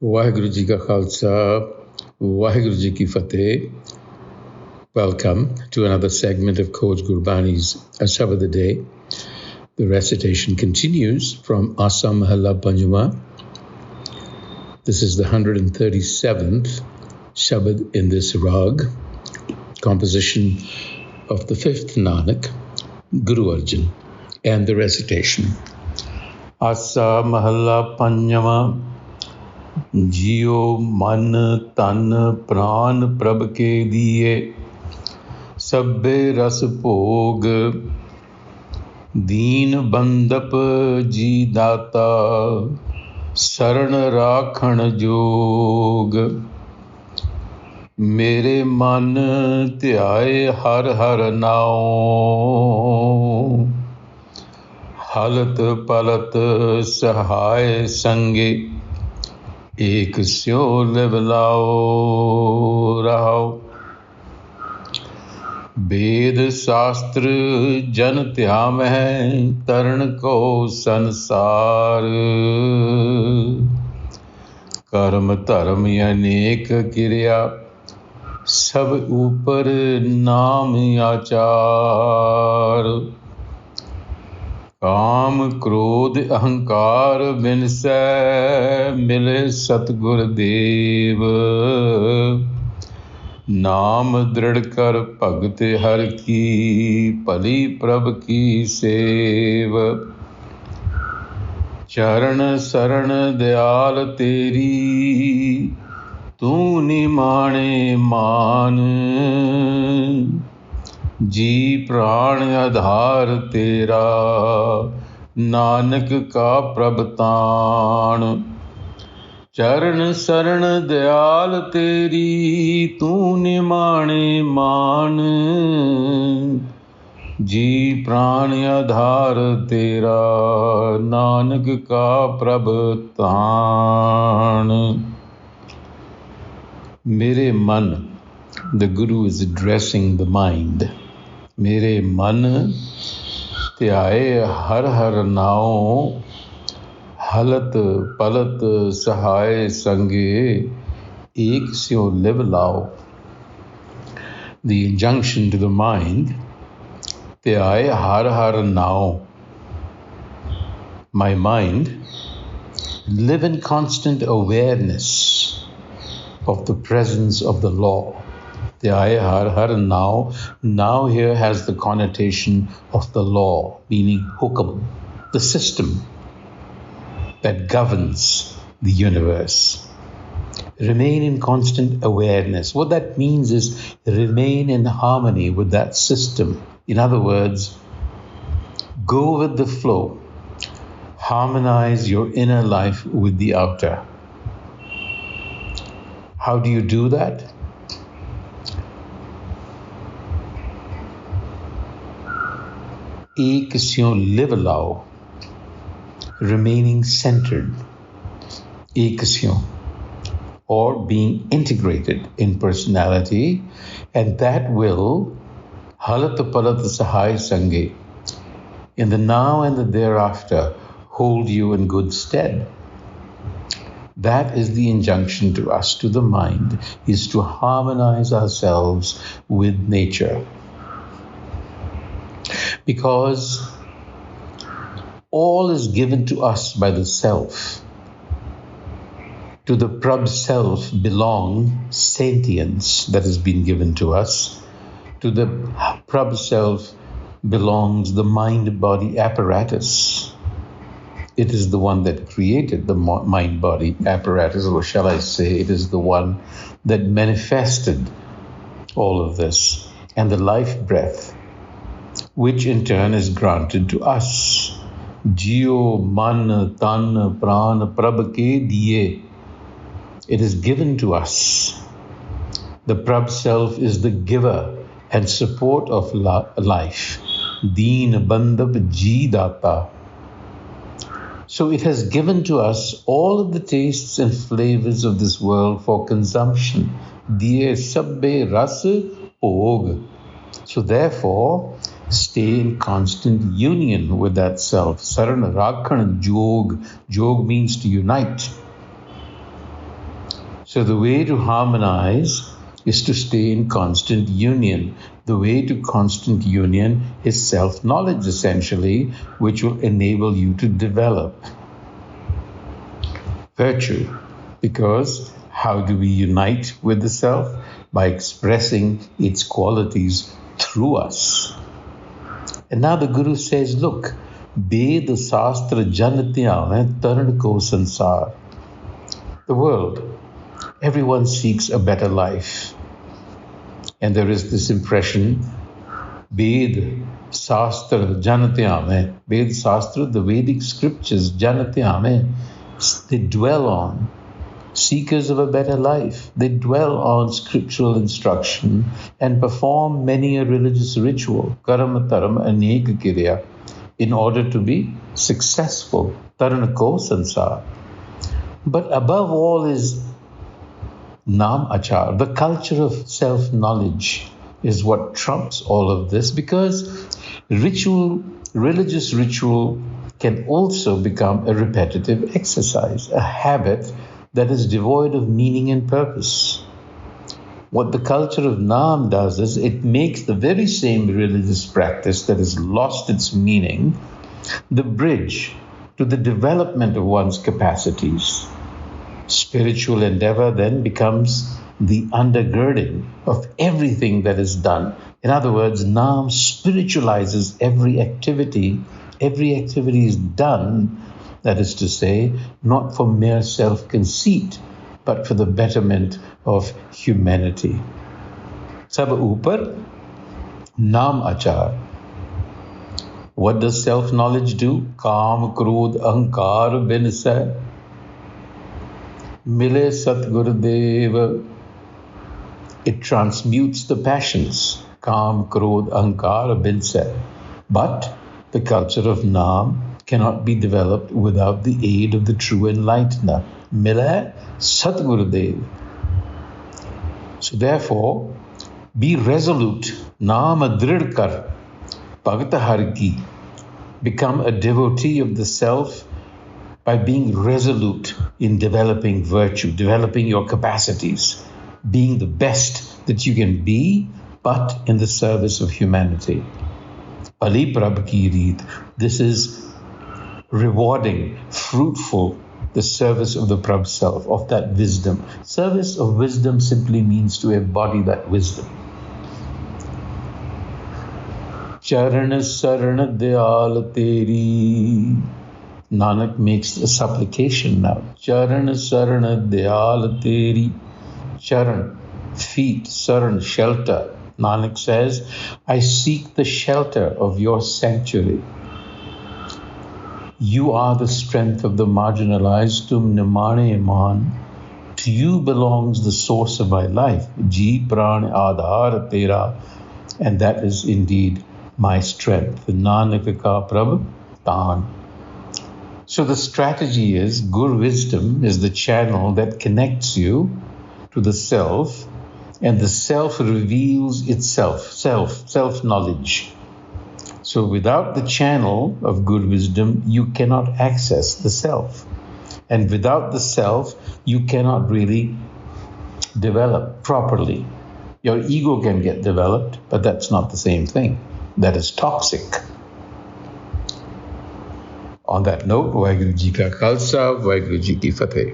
Waheguru Ji Ka Khalsa, Waheguru Ji Ki Fateh. Welcome to another segment of Coach Gurbani's a-sabad-a-day. The recitation continues from Asa Mahalla Panjama. This is the 137th Shabad in this rag, composition of the 5th Nanak, Guru Arjan, and the recitation. Asa Mahalla Panjama. Jeeau मन तन प्राण प्रभ के दिए सब्बे रस भोग दीन बंदप जी दाता शरण राखण जोग मेरे मन ध्याए हर हर नाओ हलत पलत सहाय संगे एक स्यो लिवलाओ रहो वेद शास्त्र जन त्याम है तरण को संसार कर्म धर्म अनेक क्रिया सब ऊपर नाम आचार काम क्रोध अहंकार बिनसै मिले सतगुर देव नाम दृढ़ कर भगत हर की भली प्रभ की सेव चरण शरण दयाल तेरी तू निमाणे मान जी प्राण आधार तेरा नानक का प्रभतान चरण शरण दयाल तेरी तू निमाणे मान जी प्राण आधार तेरा नानक का प्रभतान मेरे मन. The Guru is addressing the mind. मेरे मन ध्याए हर हर नाओ हलत पलत सहाय संगे एक स्यो लिव लाओ. The injunction to the mind, ध्याए हर हर नाओ. My mind, live in constant awareness of the presence of the law. Dhyaye har har now here has the connotation of the law, meaning hukam, the system that governs the universe. Remain in constant awareness. What that means is remain in harmony with that system. In other words, go with the flow. Harmonize your inner life with the outer. How do you do that? एक स्यों live लाओ, remaining centered, एक स्यों, or being integrated in personality, and that will halat palat sahai sange, in the now and the thereafter, hold you in good stead. That is the injunction to us, to the mind, is to harmonize ourselves with nature. Because all is given to us by the self. To the Prabh self belong sentience that has been given to us. To the Prabh self belongs the mind-body apparatus. It is the one that created the mind-body apparatus, or shall I say, it is the one that manifested all of this, and the life breath, which in turn is granted to us. Jeeau man tan pran prabh ke diye. It is given to us. The Prabh self is the giver and support of life. Deen bandab ji data. So it has given to us all of the tastes and flavors of this world for consumption. Diye sabbe ras bhog. So therefore, stay in constant union with that self. Saran rakhan jog. Jog means to unite. So the way to harmonize is to stay in constant union. The way to constant union is self-knowledge, essentially, which will enable you to develop virtue. Because how do we unite with the self? By expressing its qualities through us. And now the Guru says, look, Ved Sastra Janatya Taran Ko Sansar. The world, everyone seeks a better life. And there is this impression, Ved Sastra Janatya, Ved Sastra, the Vedic scriptures, Janatya, they dwell on seekers of a better life. They dwell on scriptural instruction and perform many a religious ritual, karma taram anek kirya, in order to be successful. Taran ko sansar. But above all is Nam Achar, the culture of self-knowledge is what trumps all of this, because religious ritual can also become a repetitive exercise, a habit that is devoid of meaning and purpose. What the culture of Nam does is it makes the very same religious practice that has lost its meaning the bridge to the development of one's capacities. Spiritual endeavor then becomes the undergirding of everything that is done. In other words, Nam spiritualizes every activity. Every activity is done, that is to say, not for mere self-conceit, but for the betterment of humanity. Sab upar Nam Achar. What does self-knowledge do? Kaam, Krodh, Ahankar, Binsai. Mile Satgurudev. It transmutes the passions. Kaam, Krodh, Ahankar, Binsai. But the culture of Nam cannot be developed without the aid of the true enlightener. Mile Satgurudev. So therefore, be resolute. Naam adrid kar. Bhagata har ki. Become a devotee of the self by being resolute in developing virtue, developing your capacities, being the best that you can be, but in the service of humanity. Pran Prabh ki reed. This is rewarding, fruitful, the service of the Prabh self, of that wisdom. Service of wisdom simply means to embody that wisdom. Charan saran dayal teri. Nanak makes a supplication now. Charan saran dayal teri. Charan, feet, saran, shelter. Nanak says, I seek the shelter of your sanctuary. You are the strength of the marginalized. Tum nimane iman. To you belongs the source of my life. Jeew, pran, aadhar tera. And that is indeed my strength. Nanak ka Prabh taan. So the strategy is, Gur wisdom is the channel that connects you to the self, and the self reveals itself, self-knowledge. So without the channel of good wisdom, you cannot access the self. And without the self, you cannot really develop properly. Your ego can get developed, but that's not the same thing. That is toxic. On that note, Waheguru Ji Ka Khalsa, Waheguru Ji Ki Fateh.